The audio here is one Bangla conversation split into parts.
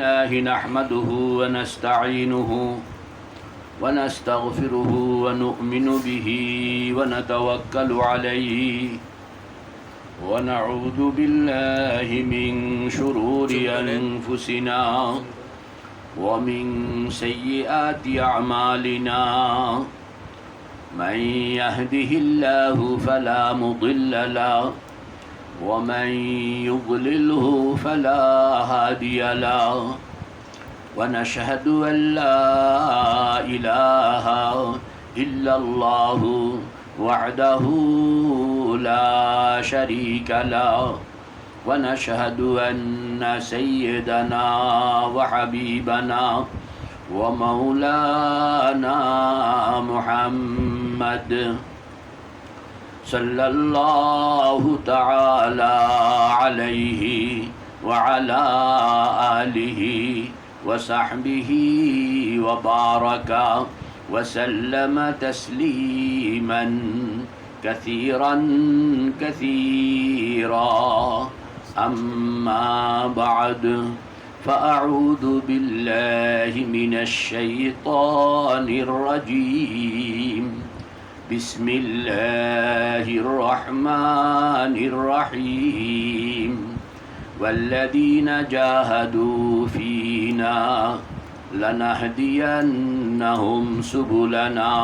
لله نحمده ونستعينه ونستغفره ونؤمن به ونتوكل عليه ونعوذ بالله من شرور أنفسنا ومن سيئات أعمالنا من يهده الله فلا مضل له ومن يضلله فلا هادي له ونشهد أن لا إله إلا الله وحده لا شريك له ونشهد أن سيدنا وحبيبنا ومولانا محمد صلى الله تعالى عليه وعلى آله وصحبه وبارك وسلم تسليما كثيرا كثيرا أما بعد فأعوذ بالله من الشيطان الرجيم بسم الله الرحمن الرحيم والذين جاهدوا فينا لنهدينهم سبلنا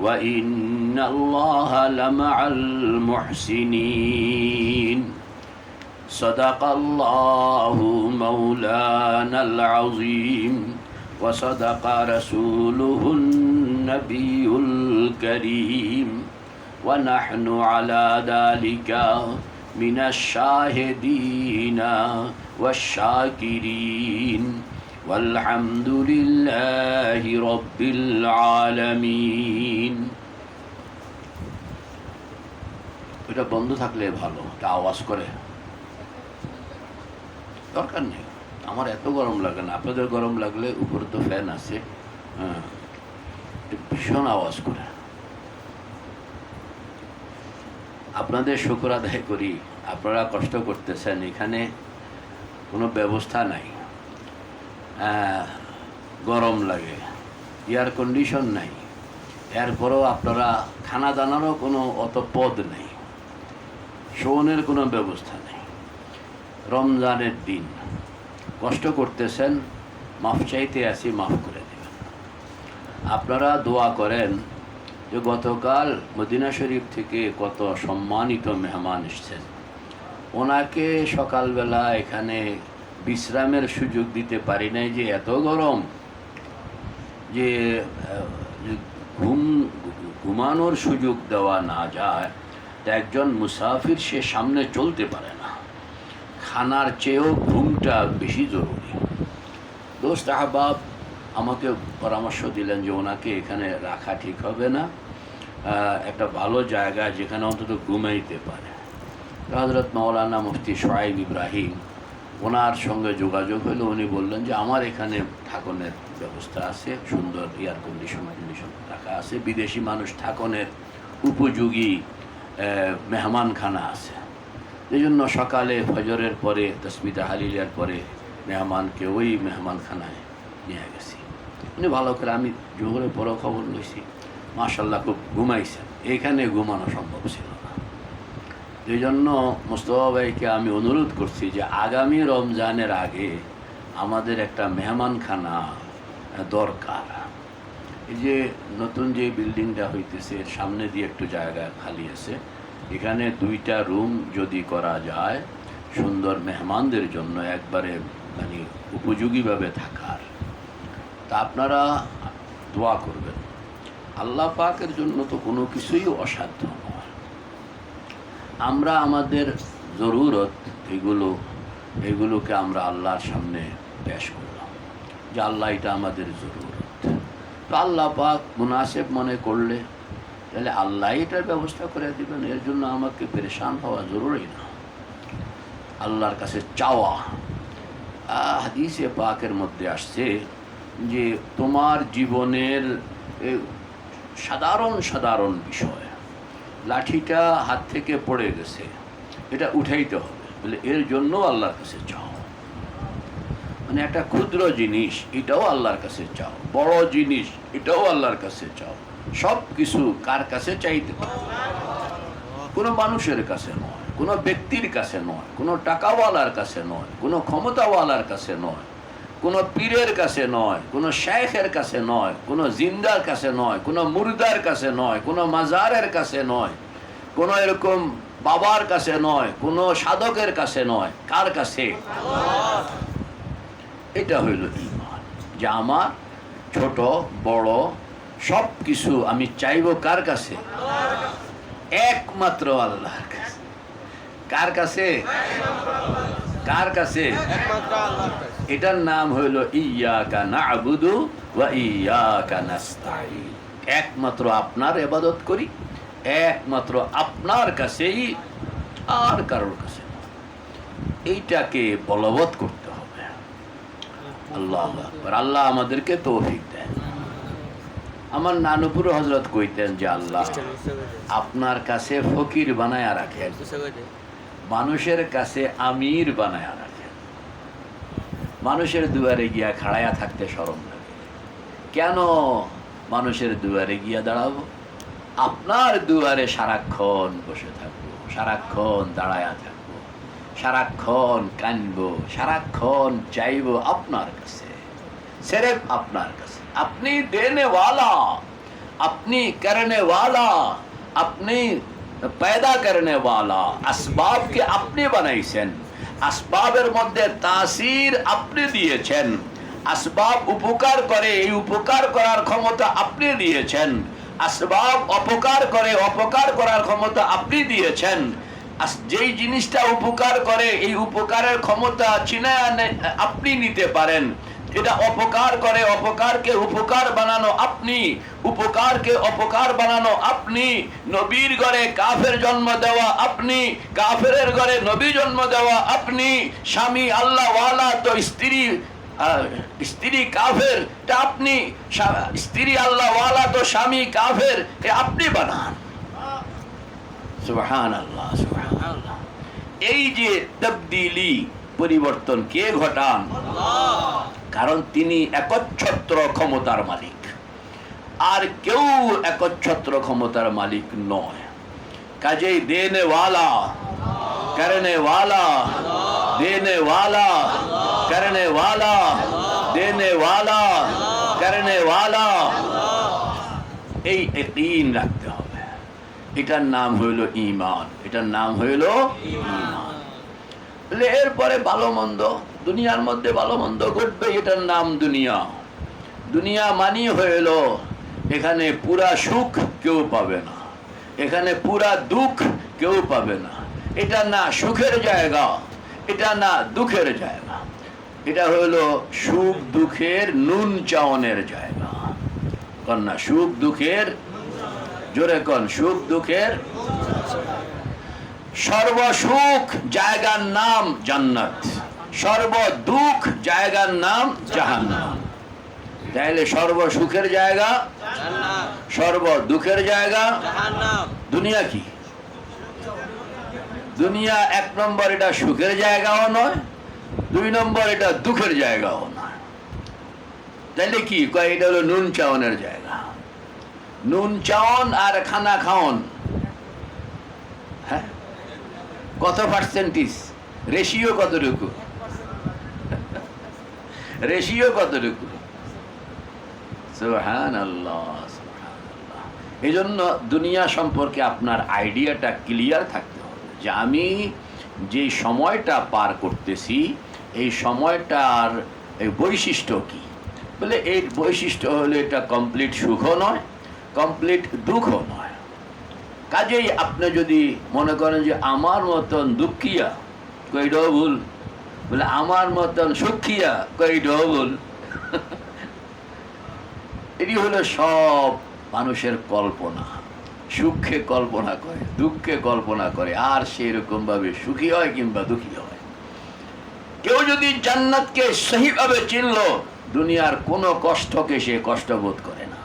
وإن الله لمع المحسنين صدق الله مولانا العظيم وصدق رسوله النبي الكريم ونحن على ذلك من الشاهدين والشاكرين والحمد لله رب العالمين এটা বন্ধ থাকলে ভালো, এটা আওয়াজ করে দরকার নেই। আমার এত গরম লাগে না, আপনাদের গরম লাগলে উপরে তো ফ্যান আছে, হ্যাঁ, ভীষণ আওয়াজ করে। আপনাদের শুকর আদায় করি, আপনারা কষ্ট করতেছেন, এখানে কোনো ব্যবস্থা নাই, গরম লাগে, এয়ার কন্ডিশন নাই, এরপরেও আপনারা খানা দানারও কোনো অত পদ নেই, শোনের কোনো ব্যবস্থা নেই। রমজানের দিন কষ্ট করতেছেন, মাফ চাইতে আসি, মাফ করে দেবেন। আপনারা দোয়া করেন যে গতকাল মদিনা শরীফ থেকে কত সম্মানিত মেহমান এসছেন, ওনাকে সকালবেলা এখানে বিশ্রামের সুযোগ দিতে পারি নাই, যে এত গরম যে ঘুমানোর সুযোগ দেওয়া না যায়। তা একজন মুসাফির সে সামনে চলতে পারে না, খানার চেয়েও ঘুমটা বেশি জরুরি। দোস্ত আহবাব আমাকে পরামর্শ দিলেন যে ওনাকে এখানে রাখা ঠিক হবে না, একটা ভালো জায়গা যেখানে অন্তত ঘুমাইতে পারে। হযরত মাওলানা মুফতি শোয়েব ইব্রাহিম, ওনার সঙ্গে যোগাযোগ হলো, উনি বললেন যে আমার এখানে থাকনের ব্যবস্থা আছে, সুন্দর এয়ার কন্ডিশন রাখা আছে, বিদেশি মানুষ থাকনের উপযোগী মেহমানখানা আছে। এই জন্য সকালে ফজরের পরে তাসবিহ তাহলিলের পরে মেহমানকে ওই মেহমানখানায় নিয়ে গেছি। উনি ভালো করে, আমি জোহরের পরও খবর নিয়েছি, মাশাল্লাহ খুব ঘুমাইছেন, এইখানে ঘুমানো সম্ভব ছিল না। এই জন্য মোস্তফা ভাইকে আমি অনুরোধ করছি যে আগামী রমজানের আগে আমাদের একটা মেহমানখানা দরকার। এই যে নতুন যে বিল্ডিংটা হইতেছে, এর সামনে দিয়ে একটু জায়গা খালি আছে, এখানে 2টা রুম যদি করা যায় সুন্দর মেহমানদের জন্য, একবারে মানে উপযোগীভাবে থাকার, তা আপনারা দোয়া করবেন। আল্লাহ পাকের জন্য তো কোনো কিছুই অসাধ্য নয়। আমরা আমাদের জরুরত এগুলোকে আমরা আল্লাহর সামনে পেশ করলাম যে আল্লাহ এটা আমাদের জরুরত। তো আল্লাহ পাক মুনাসেব মনে করলে তাহলে আল্লাহ এটার ব্যবস্থা করে দিবেন, এর জন্য আমাকে পেরেশান হওয়া জরুরি না। আল্লাহর কাছে চাওয়া, হাদিসে পাকের মধ্যে আসছে যে তোমার জীবনের সাধারণ সাধারণ বিষয়, লাঠিটা হাত থেকে পড়ে গেছে, এটা উঠাইতে হবে, বলে এর জন্য আল্লাহর কাছে চাও। মানে একটা ক্ষুদ্র জিনিস এটাও আল্লাহর কাছে চাও, বড় জিনিস এটাও আল্লাহর কাছে চাও, সব কিছু কার কাছে চাইতে পারো? কোনো মানুষের কাছে নয়, কোনো ব্যক্তির কাছে নয়, কোনো টাকাওয়ালার কাছে নয়, কোনো ক্ষমতাওয়ালার কাছে নয়, কোনো পীরের কাছে নয়, কোনো শেখের কাছে নয়, কোনো জিন্দার কাছে নয়, কোনো মুর্দার কাছে নয়, কোনো মাজারের কাছে নয়, কোনো এরকম বাবার কাছে নয়, কোনো সাধকের কাছে নয়। কার কাছে? এটা হইল ঈমান, যে আমার ছোট বড় সব কিছু আমি চাইব কার কাছে? একমাত্র আল্লাহর কাছে। কার কাছে? কার কাছে? এটার নাম হইল ইয়াকা না'বুদু ওয়া ইয়াকা নাস্তাঈন। একমাত্র আপনার ইবাদত করি, একমাত্র আপনার কাছেই, আর কারোর কাছে না। এইটাকে বলবৎ করতে হবে। আল্লাহ আকবার। আল্লাহ আমাদেরকে তৌফিক দেন। আমার নানুপুর হযরত কইতেন যে আল্লাহ আপনার কাছে ফকির বানায়া রাখেন, মানুষের কাছে আমির বানায়া রাখেন। মানুষের দুয়ারে গিয়া খাড়ায়া থাকতে শরম লাগে। কেন মানুষের দুয়ারে গিয়া দাঁড়াবো? আপনার দুয়ারে সারাক্ষণ বসে থাকবো, সারাক্ষণ দাঁড়ায়া থাকবো, সারাক্ষণ কানবো, সারাক্ষণ চাইবো আপনার কাছে, सिर्फ আপনার কাছে। আপনি দেনে वाला, আপনি करने वाला, আপনি पैदा करने वाला। আসবাবকে আপনি বানাইছেন, আসবাবের মধ্যে তাসির আপনি দিয়েছেন। আসবাব উপকার করে, এই উপকার করার ক্ষমতা আপনি দিয়েছেন। আসবাব অপকার করে, অপকার করার ক্ষমতা আপনি দিয়েছেন। যেই জিনিসটা উপকার করে এই উপকারের ক্ষমতা চিনায় আপনি নিতে পারেন। এটা অপকার করে, অপকারকে উপকার বানানো আপনি, উপকারকে অপকার বানানো আপনি। নবীর ঘরে কাফের জন্ম দেওয়া আপনি, কাফেরের ঘরে নবী জন্ম দেওয়া আপনি। স্বামী আল্লাহ ওয়ালা তো স্ত্রী কাফের তা আপনি, স্ত্রী আল্লাহ ওয়ালা তো স্বামী কাফের এ আপনি বানান। সুবহানাল্লাহ, সুবহানাল্লাহ। এই যে তবদিলি, পরিবর্তন কে ঘটান? আল্লাহ। কারণ তিনি একচ্ছত্র ক্ষমতার মালিক, আর কেউ একচ্ছত্র ক্ষমতার মালিক নয়। কাজেই দেনে ওয়ালা, করনে ওয়ালা, দেনে ওয়ালা, করনে ওয়ালা, দেনে ওয়ালা, করনে ওয়ালা, এই ইয়াকিন রাখতে হবে। এটার নাম হইল ঈমান, এটার নাম হইল ঈমান। এরপরে ভালো মন্দ, দুনিয়ার মধ্যে ভালো মন্দ ঘটবে, এটার নাম দুনিয়া। দুনিয়া মানি হইল এখানে পুরা সুখ কেউ পাবে না, এখানে পুরা দুঃখ কেউ পাবে না। এটা না সুখের জায়গা, এটা না দুঃখের জায়গা, এটা হইল সুখ দুঃখের নুন চাওনের জায়গা। কন্যা সুখ দুঃখের, জোরে কন, সুখ দুঃখের। সর্বসুখ জায়গার নাম জান্নাত, সর্বদুঃখ জায়গার নাম জাহান্নাম। তাহলে সর্বসুখের জায়গা জান্নাত, সর্বদুঃখের জায়গা জাহান্নাম। দুনিয়া কি? দুনিয়া এক নম্বর এটা সুখের জায়গাও নয়, দুই নম্বর এটা দুঃখের জায়গাও নয়। তাহলে কি কয়? এটা হলো নুন চাওনের জায়গা। নুন চাওন আর খানা খাওন, হ্যাঁ, কত পার্সেন্টেজ, রেশিও কতটুকু, রেশিও কতটুকু? সুবহানাল্লাহ, সুবহানাল্লাহ। এই জন্য দুনিয়া সম্পর্কে আপনার আইডিয়াটা ক্লিয়ার থাকতে হবে যে আমি যে সময়টা পার করতেছি এই সময়টার এই বৈশিষ্ট্য কি। বলে এই বৈশিষ্ট্য হলো এটা কমপ্লিট সুখও নয়, কমপ্লিট দুঃখও নয়। কাজেই আপনি যদি মনে করেন যে আমার মতন দুঃখিয়া, কইটাও ভুল। বলে আমার মতন সুখিয়া, কইটাও ভুল। এটি হলো সব মানুষের কল্পনা। সুখে কল্পনা করে, দুঃখে কল্পনা করে, আর সেরকম ভাবে সুখী হয় কিংবা দুঃখী হয়। কেউ যদি জান্নাতকে সহিভাবে চিনল, দুনিয়ার কোনো কষ্টকে সে কষ্ট বোধ করে না।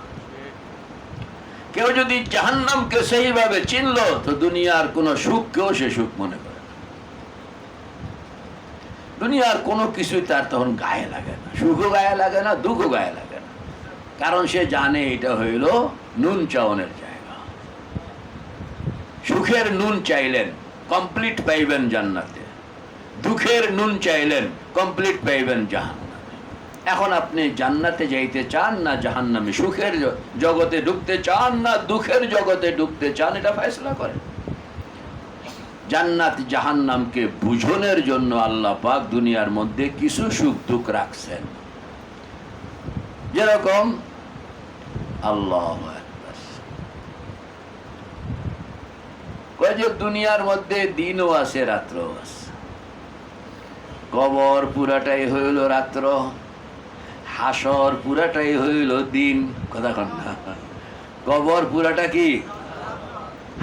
কেউ যদি জাহান্নামকে সহিভাবে চিনল, তো দুনিয়ার কোনো সুখকেও সে সুখ মনে করে না। দুনিয়ার কোনো কিছুই তার তখন গায়ে লাগে না, সুখও গায়ে লাগে না, দুঃখও গায়ে লাগে না, কারণ সে জানে এটা হইল নুন চাওনের জায়গা। সুখের নুন চাইলেন কমপ্লিট পাইবেন জান্নাতে, দুঃখের নুন চাইলেন কমপ্লিট পাইবেন জাহান্নামে। এখন আপনি জান্নাতে যাইতে চান না জাহান্নামে, সুখের জগতে ঢুকতে চান না দুঃখের জগতে ঢুকতে চান, এটা ফয়সালা করেন। জান্নাত জাহান্নামকে বুঝনের জন্য আল্লাহ পাক দুনিয়ার মধ্যে কিছু সুখ দুঃখ রাখছেন। যেরকম আল্লাহু আকবার, কয় যে দুনিয়ার মধ্যে দিনও আছে রাত্রও আছে। কবর পুরাটাই হইল রাত্র, হাসর পুরাটাই হইল দিন। কথা কন না, কবর পুরাটা কি,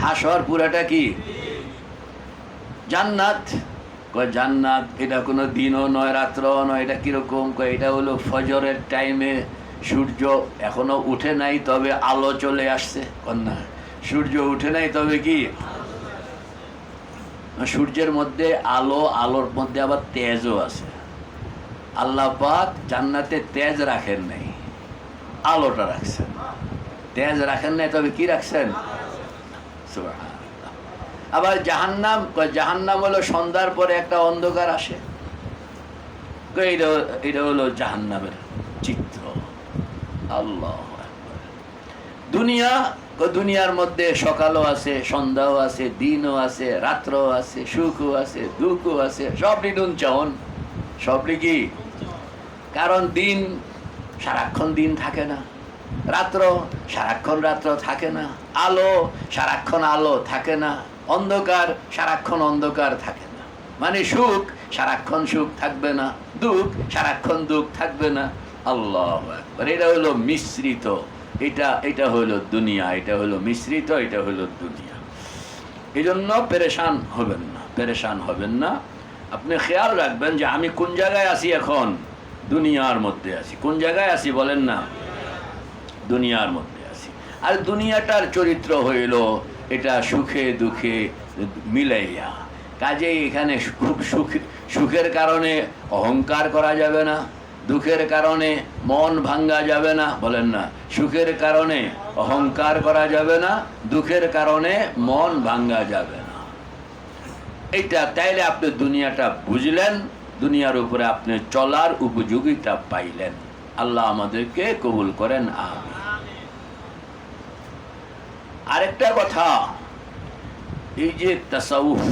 হাসর পুরাটা কি। জান্নাত, কয় জান্নাত এটা কোনো দিনও নয় রাত্রও নয়, এটা কিরকম, কয় এটা হলো ফজরের টাইমে সূর্য এখনো উঠে নাই তবে আলো চলে আসছে। কন্যা সূর্য উঠে নাই তবে কি, সূর্যের মধ্যে আলো, আলোর মধ্যে আবার তেজও আছে। আল্লাহ পাক জান্নাতে তেজ রাখেন নাই, আলোটা রাখছেন। তেজ রাখেন নাই তবে কি রাখছেন, সুবহানাল্লাহ। আবার জাহান্নাম, জাহান্নাম হলো সন্ধ্যার পরে একটা অন্ধকার আসে, এটা হলো জাহান্নামের চিত্র। আল্লাহ দুনিয়া, দুনিয়ার মধ্যে সকালও আছে, সন্ধ্যাও আছে, দিনও আছে, রাত্রও আছে, সুখও আছে, দুঃখও আছে, সবই নুন চাওন, সবই কি। কারণ দিন সারাক্ষণ দিন থাকে না, রাত্র সারাক্ষণ রাত্র থাকে না, আলো সারাক্ষণ আলো থাকে না, অন্ধকার সারাক্ষণ অন্ধকার থাকে না। মানে সুখ সারাক্ষণ সুখ থাকবে না, দুঃখ সারাক্ষণ দুঃখ থাকবে না। আল্লাহু আকবার, এটা হলো মিশ্রিত, এটা হলো দুনিয়া, এটা হলো মিশ্রিত, এটা হলো দুনিয়া। এই জন্য পেরেশান হবেন না, পেরেশান হবেন না। আপনি খেয়াল রাখবেন যে আমি কোন জায়গায় আছি এখন, দুনিয়ার মধ্যে আছি। কোন জায়গায় আছি বলেন না, দুনিয়ার মধ্যে আছি। আর দুনিয়াটার চরিত্র হইল এটা সুখে দুঃখে মিলাইয়া। কাজেই এখানে খুব সুখের কারণে অহংকার করা যাবে না, দুঃখের কারণে মন ভাঙ্গা যাবে না, বলেন না। সুখের কারণে অহংকার করা যাবে না, দুঃখের কারণে মন ভাঙ্গা যাবে না। এইটা তাইলে আপনি দুনিয়াটা বুঝলেন, দুনিয়ার উপরে আপনি চলার উপযোগিতা পাইলেন। আল্লাহ আমাদেরকে কবুল করেন, আমিন। আরেকটা কথা, এই যে তাসাউফ,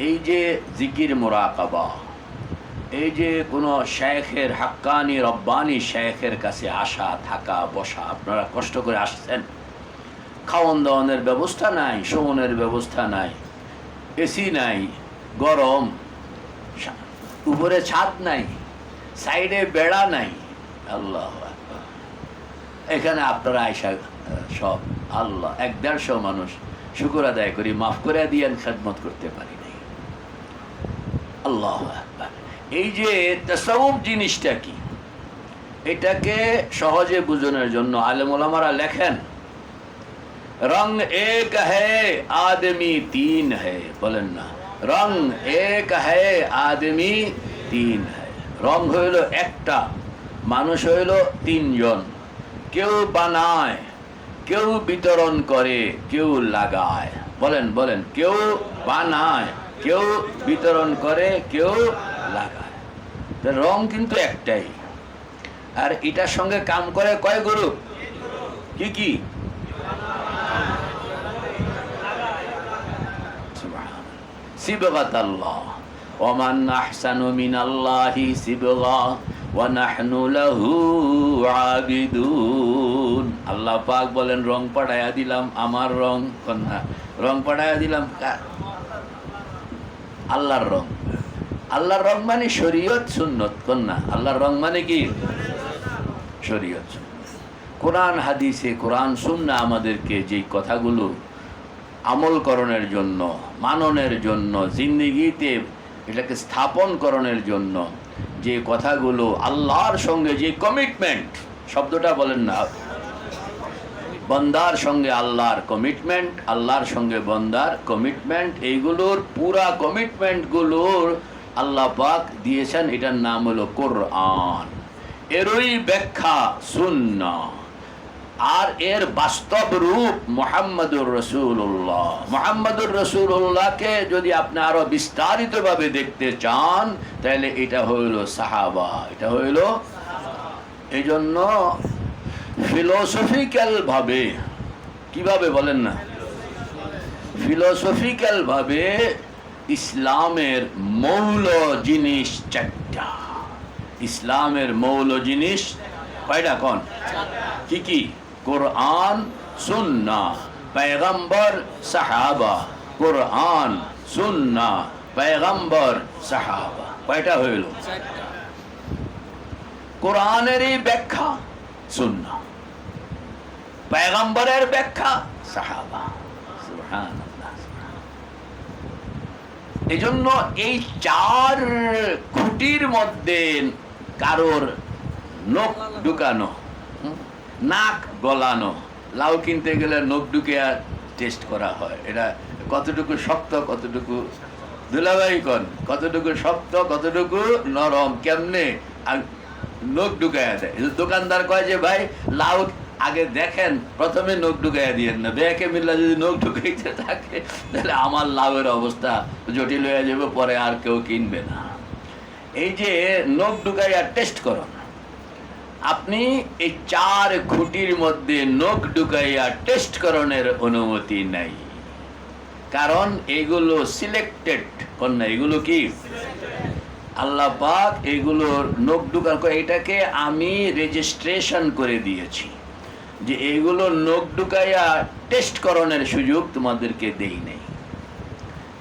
এই যে জিকির মুরাকাবা, এই যে কোনো শেখের, হাক্কানি রব্বানি শেখের কাছে আসা, থাকা, বসা, আপনারা কষ্ট করে আসছেন, খাওয়ান দাওয়ানের ব্যবস্থা নাই, শোনের ব্যবস্থা নাই, এসি নাই, গরম, উপরে ছাদ নাই, সাইডে বেড়া নাই। আল্লাহ আকবার, এখানে আপনারা আইসা সব আল্লাহ 100-150 মানুষ শুকর আদায় করি, মাফ করে দিয়েন, খেদমত করতে পারি নাই। আল্লাহ আকবার। এই যে তাসাউফ জিনিসটা কি, এটাকে সহজে বুঝানোর জন্য আলেম ওলামারা লেখেন, রং এক হ্যায় আদমি তিন হ্যায়, বলেন না, রং এক হ্যায় আদমি তিন হ্যায়। রং হইল একটা, মানুষ হইল তিনজন, কেউ বানায়, কেউ বিতরণ করে, কেউ লাগায়। বলেন বলেন, কেউ বানায়, কেউ বিতরণ করে, কেউ লাগায়। রং কিন্তু একটাই, আর এটার সঙ্গে কাম করে কয় গ্রুপ, কি কি? সিবগাত আল্লাহ, ওমান আহসানু মিনাল্লাহি সিবগা ওয়া নাহনু লাহু আবিদুন। আল্লাহ পাক বলেন, রং পাঠাইয়া দিলাম, আমার রং। কন্যা রং পাঠাইয়া দিলাম কার? আল্লাহর রং। আল্লাহর রং মানে শরীয়ত সুন্নত। কন্যা আল্লাহর রং মানে কি? শরীয়ত সুন্নত। কোরআন হাদিসে, কোরআন সুন্নাহ আমাদেরকে যেই কথাগুলো আমল করণের জন্য, মাননের জন্য, জিন্দেগিতে এটাকে স্থাপন করণের জন্য যে কথাগুলো, আল্লাহর সঙ্গে যে কমিটমেন্ট, শব্দটা বলেন না, বন্দার সঙ্গে আল্লাহর কমিটমেন্ট, আল্লাহর সঙ্গে বন্দার কমিটমেন্ট, এইগুলোর পুরা কমিটমেন্টগুলোর আল্লাহ পাক দিয়েছেন, এটার নাম হলো কোরআন। এরই ব্যাখ্যা সুন্নাহ, আর এর বাস্তব রূপ মুহাম্মদুর রাসূলুল্লাহ। মুহাম্মদুর রাসূলুল্লাহকে যদি আপনি আরো বিস্তারিতভাবে দেখতে চান, তাহলে এটা হইল সাহাবা, এটা হইল। এই জন্য ফিলোসফিক্যাল ভাবে, কিভাবে বলেন না, ফিলোসফিক্যাল ভাবে ইসলামের মৌল জিনিস চারটা। ইসলামের মৌল জিনিস কয়টা? কোন কি কি? কোরআন, সুন্নাহ, পয়গম্বর, সাহাবা। কোরআন, সুন্নাহ, পয়গম্বর, সাহাবা। কয়টা হইল? কোরআনেরই ব্যাখ্যা সুন্নাহ, পয়গম্বরের ব্যাখ্যা সাহাবা। সুবহানাল্লাহ। এজন্য এই চার খুঁটির মধ্যে কারোর নখ ঢুকানো, নাক গলানো, লাউ কিনতে গেলে নখ ঢুকে টেস্ট করা হয়, এটা কতটুকু শক্ত, কতটুকু দুলাভাই কন, কতটুকু শক্ত, কতটুকু নরম, কেমনে নখ ঢুকাইয়া দেয়। দোকানদার কয় যে ভাই লাউ আগে দেখেন, প্রথমে নখ ঢুকাইয়া দিয়েন না, ব্যাকে মিল্লা যদি নখ ঢুকাইতে থাকে তাহলে আমার লাউয়ের অবস্থা জটিল হয়ে যাবে, পরে আর কেউ কিনবে না। এই যে নখ ঢুকাইয়া টেস্ট করুন, আপনি এই চার খুঁটির মধ্যে নখ ঢুকাইয়া টেস্ট করণের অনুমতি নাই, কারণ এগুলো সিলেক্টেড কন্যা। এগুলো কি আল্লাহ পাক এগুলোর নখ ঢুকান, এটাকে আমি রেজিস্ট্রেশন করে দিয়েছি যে এইগুলো নখ ঢুকাইয়া টেস্ট করণের সুযোগ তোমাদেরকে দেই নেই।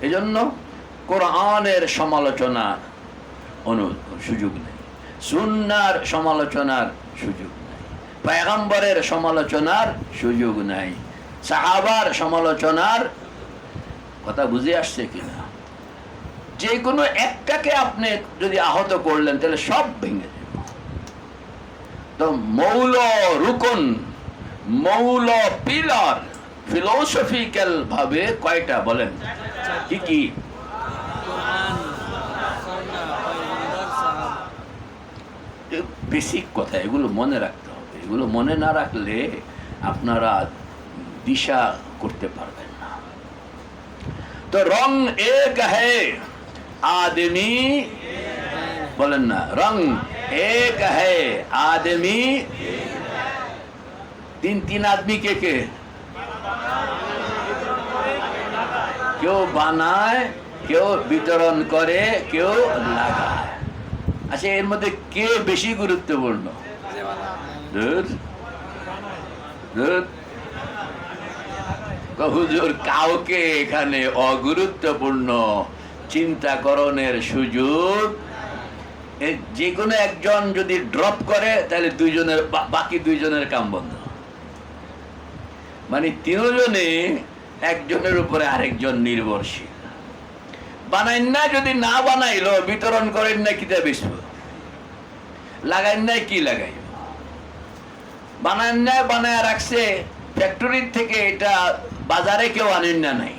এজন্য কোরআনের সমালোচনার সুযোগ নেই, সুন্নাহর সমালোচনার সুযোগ নাই, পয়গম্বরের সমালোচনার সুযোগ নাই, সাহাবার সমালোচনার কথা বুঝে আসছে কিনা? যে কোনো একটাকে আপনি যদি আহত করলেন তাহলে সব ভেঙে যাবে। তো মৌল রুকন, মৌল পিলার ফিলোসফিক্যাল ভাবে কয়টা বলেন? কি কি? বেসিক কথা, এগুলো মনে রাখতে হবে। এগুলো মনে না রাখলে আপনারা দিশা করতে পারবেন না। তো রং এক হ্যায় आदमी, बोलन ना, रंग एक है आदमी। तीन तीन आदमी के কেউ বানায়, কেউ বিতরণ করে, কেউ লাগায়। আচ্ছা, এর মধ্যে কে বেশি গুরুত্বপূর্ণ? হুজুর কাউকে এখানে অগুরুত্বপূর্ণ চিন্তাকরণের সুযোগ। যে কোনো একজন যদি ড্রপ করে তাহলে বাকি দুইজনের কাম বন্ধ। মানে তিনজনে একজনের উপরে আরেকজন নির্ভরশীল। বানাইন না, যদি না বানাইলো বিতরণ করেন না, কিতা বেসব, লাগাইন না, কি লাগাই, বানাইন না, বানায় রাখছে ফ্যাক্টরির থেকে, এটা বাজারে কেউ আনেন না, নাই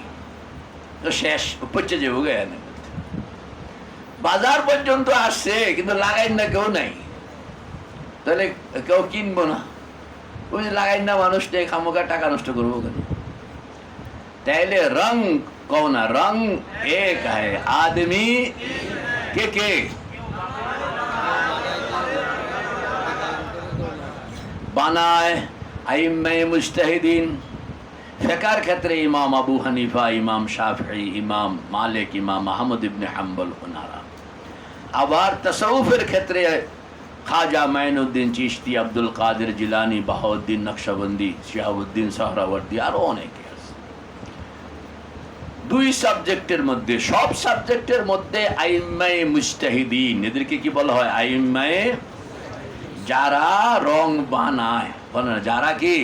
তো শেষ পচে যাবো। বাজার পর্যন্ত আসছে কিন্তু লাগাইন না কেউ নাই, তাহলে কেউ কিনবো না। ওই লাগাইন না মানুষ নেই, খামোকা টাকা নষ্ট করবো কেন? তাইলে রং কও না, রং এক হ্যায় আদমি। কে বানায়? আইম্মায়ে মুজতাহিদিন। ফিকহের ক্ষেত্রে ইমাম আবু হানিফা, ইমাম শাফিঈ, ইমাম মালিক, ইমাম আহমদ ইবনে হাম্বল ওনারা। আবার তাসাউফের ক্ষেত্রে খাজা মাইনুদ্দিন চিশতি, আব্দুল কাদের জিলানি, বাহাউদ্দিন নকশবন্দি, শিহাবুদ্দিন সোহরাওয়ার্দী, আরো অনেকে আছে। দুই সাবজেক্টের মধ্যে, সব সাবজেক্টের মধ্যে আইম্মায়ে মুজতাহিদিন, এদেরকে কি বলা হয়? আইম্মায়ে, যারা রং বানায়। যারা কি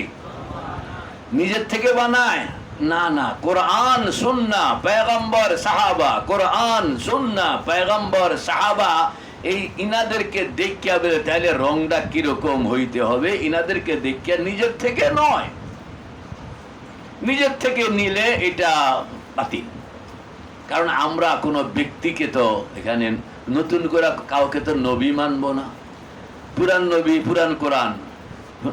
নিজের থেকে বানায় না, না, কোরআন সুন্নাহ পয়গম্বর সাহাবা, কোরআন সুন্নাহ পয়গম্বর সাহাবা, এই ইনাদেরকে দেখিয়া বের, তাহলে রংটা কিরকম হইতে হবে? ইনাদেরকে দেখিয়া, নিজের থেকে নয়। নিজের থেকে নিলে এটা বাতিল। কারণ আমরা কোনো ব্যক্তিকে তো এখানে নতুন করে কাউকে তো নবী মানব না। পুরান নবী, পুরান কোরআন,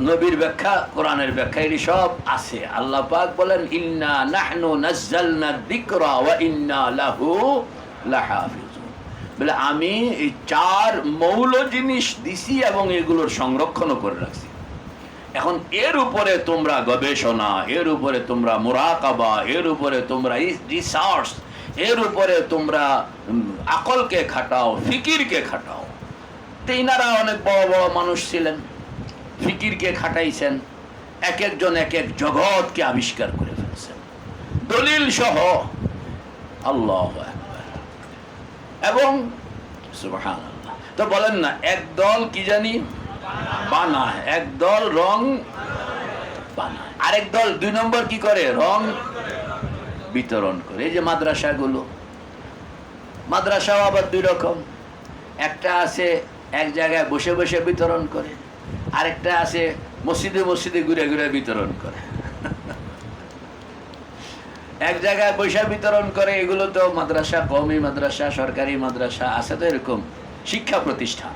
নবীর ব্যাখ্যা, কোরআনের ব্যাখ্যা, এটি সব আছে। আল্লাহ পাক বলেন ইন্না নাহনু নাজ্জালনা যিকরা ওয়া ইন্না লাহু লাহাফিজুন। বলে আমি এই 4 মৌল জিনিস দিছি এবং এগুলোর সংরক্ষণও করে রাখছি। এখন এর উপরে তোমরা গবেষণা, এর উপরে তোমরা মুরাকাবা, এর উপরে তোমরা রিসার্চ, এর উপরে তোমরা আকলকে খাটাও, ফিকিরকে খাটাও। তো ইনারা অনেক বড় বড় মানুষ ছিলেন, ফিকিরকে খাটাইছেন, এক একজন এক এক জগৎকে আবিষ্কার করে ফেলছেন দলিল সহ। আল্লাহু আকবার। এবং সুবহানাল্লাহ। তো বলেন না, একদল কি জানি বানায়, একদল রং বানায়, আরেক দল 2 নম্বর কি করে, রং বিতরণ করে। এই যে মাদ্রাসাগুলো, মাদ্রাসাও আবার 2 রকম। একটা আছে এক জায়গায় বসে বসে বিতরণ করে, আরেকটা আছে মসজিদে মসজিদে ঘুরে ঘুরে বিতরণ করে। এক জায়গায় বসে বিতরণ করে, এগুলো তো মাদ্রাসা, কওমি মাদ্রাসা, সরকারি মাদ্রাসা আছে তো এরকম শিক্ষা প্রতিষ্ঠান।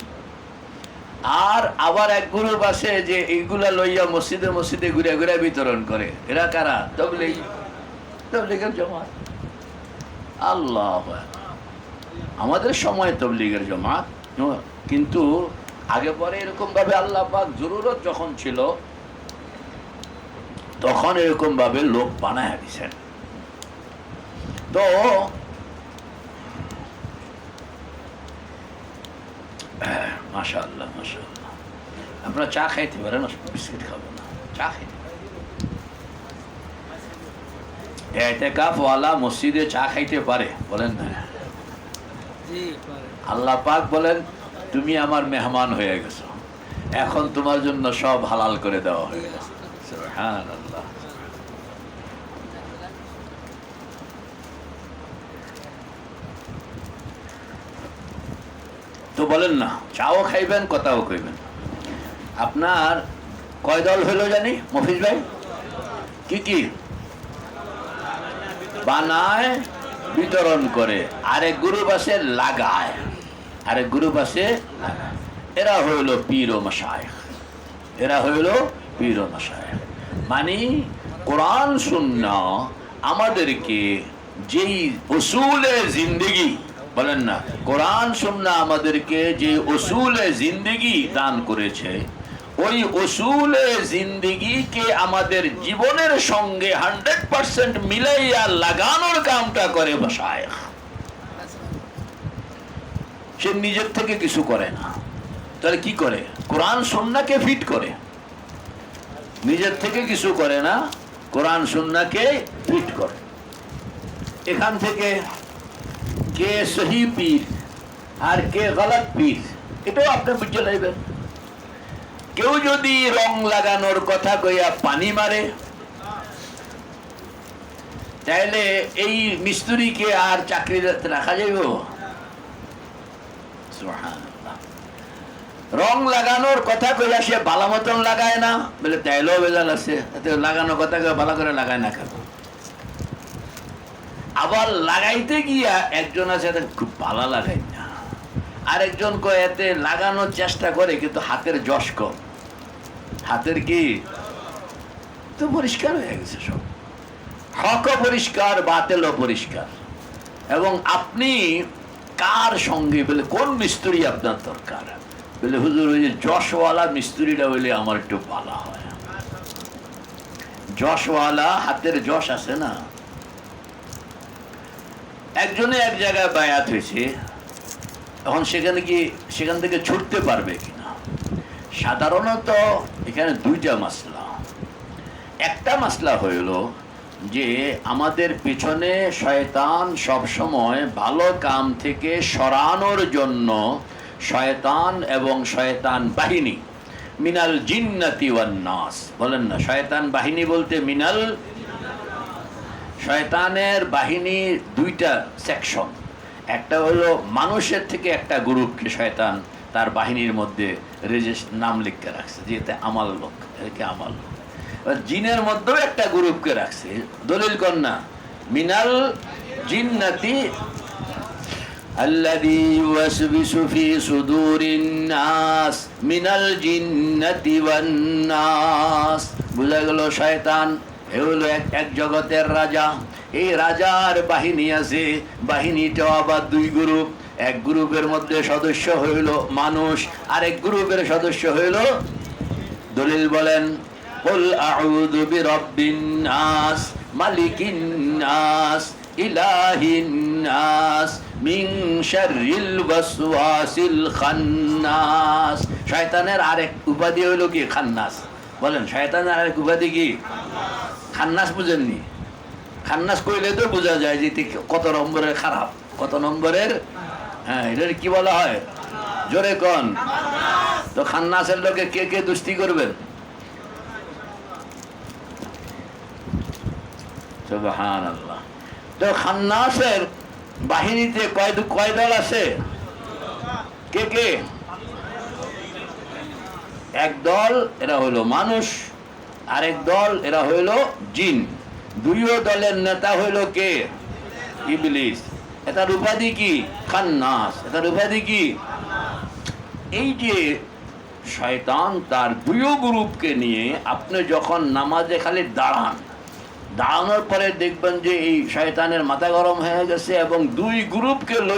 আর আবার এক গ্রুপ আছে যে এইগুলা লইয়া মসজিদে মসজিদে ঘুরে ঘুরে বিতরণ করে। এরা কারা? তাবলীগ, তাবলীগের জামাত। আল্লাহ, আমাদের সময় তাবলীগের জামাত, কিন্তু আগে পরে এরকম ভাবে আল্লাহ পাক জরুরত যখন ছিল তখন এরকম ভাবে লোক বানায় দিয়েছেন। তো মাশাআল্লাহ মাশাআল্লাহ, আপনারা চা খাইতে পারেন, বিস্কিট খাবেন না, চা খাইতে পারেন। ইতিকাফ ওয়ালা মসজিদে চা খাইতে পারে, বলেন না? আল্লাহ পাক বলেন তুমি আমার মেহমান হয়ে গেছো, এখন তোমার জন্য সব হালাল করে দেওয়া হয়ে গেছে। সুবহানাল্লাহ। তো বলেন না, চাও খাইবেন, কথাও কইবেন। আপনার কয় দল হইল জানি মফিজ ভাই? কি কি? বানায়, বিতরণ করে, আরেক গ্রুপ আছে লাগায়, আরেক গ্রুপ আছে লাগায়। এরা হইল পীর ও মাশায়েখ, এরা হইল পীর ও মাশায়েখ। মানে কোরআন সুন্নাহ আমাদেরকে যেই উসুলে জিন্দেগি, বলেন না, কোরআন সুন্নাহ আমাদেরকে যে উসুলে জিন্দেগি দান করেছে, ওই উসুলে জিন্দেগিকে আমাদের জীবনের সঙ্গে 100% মিলাইয়া লাগানোর কামটা করে মাশায়েখ। সে নিজের থেকে কিছু করে না, তাহলে কি করে? কোরআন সুন্নাহকে ফিট করে, নিজের থেকে কিছু করে না, কোরআন সুন্নাহকে ফিট করে। এখান থেকে কে সহি পীর আর কে গলত পীর এটাও আপনি বুঝে নেবেন। কেউ যদি রং লাগানোর কথা কইয়া পানি মারে, তাহলে এই মিস্ত্রিকে আর চাকরি রাখা যাইব? সুবহানাল্লাহ। রং লাগানোর কথা কইয়া সে ভালো মতন লাগায় না, বলে তাইলেও বেজাল আছে, লাগানোর কথা কইয়া ভালো করে লাগায় না কেন? আবার লাগাইতে গিয়া একজন আছে খুব ভালো লাগাই না, আরেকজন কয় এতে লাগানোর চেষ্টা করে কিন্তু হাতের যশ কম। হাতের কি তো পরিষ্কার হয়ে গেছে, সব হকও পরিষ্কার, বাতিলও পরিষ্কার। এবং আপনি কার সঙ্গে, বলে কোন মিস্ত্রি আপনার দরকার? বলে হুজুর ওই যে যশওয়ালা মিস্ত্রিটা হইলে আমার একটু ভালো হয়। যশওয়ালা, হাতের যশ আছে না। একজনে এক জায়গায় বায়াত হয়েছে, এখন সেখান থেকে ছুটতে পারবে কিনা? সাধারণত এখানে 2টা মাসলা। একটা মাসলা হইল যে আমাদের পিছনে শয়তান সবসময় ভালো কাম থেকে সরানোর জন্য শয়তান এবং শয়তান বাহিনী, মিনাল জিন্নাতি ওয়ান নাস, বলেন না, শয়তান বাহিনী বলতে মিনাল, শয়তানের বাহিনী 2টা সেকশন। একটা হলো মানুষের থেকে একটা গ্রুপকে শয়তান তার বাহিনীর মধ্যে নাম লিখতে রাখছে, যেতে আমাল লোক, একে আমাল লোক। জিনের মধ্যেও একটা গ্রুপকে রাখছে, দলিল কন্যা মিনাল জিন্নাতি الذي يوسوس في صدور الناس من الجنة والناس বুঝা গেল শয়তান এ হলো এক জগতের রাজা এই রাজার বাহিনী আছে বাহিনীটা আবার দুই গ্রুপ এক গ্রুপের মধ্যে সদস্য হইল মানুষ আরেক গ্রুপের সদস্য হইল দলিল বলেন কুল আউযু বিরাব্বিন নাস মালিকিন নাস ইলাহিন নাস মিন শাররিল ওয়াসওয়াসিল খান্নাস শয়তানের আরেক উপাধি হলো কি খান্নাস বলেন শয়তানের আরেক উপাধি কি খান্নাস বুঝেননি খান্নাস কইলে তো বোঝা যায় যে কত নম্বরের খারাপ কত নম্বরের হ্যাঁ এটার কি বলা হয় জোরে কোন তো খান্নাসের লোকে কে কে দুস্তি করবেন সুবহানাল্লাহ তো খান্নাসের বাহিনীতে কয় দল আছে কে কে এক দল এরা হইলো মানুষ আরেক দল এরা হইলো জিন দুইও দলের নেতা হইলো কে ইবলিস এটার উপাধি কি খান্নাস এটার উপাধি কি এই যে শয়তান তার দুই গ্রুপকে নিয়ে আপনি যখন নামাজে খালি দাঁড়ানোর পরে দেখবেন যে এই শয়তানের মাথা গরম হয়ে গেছে এবং দুই গ্রুপকে লই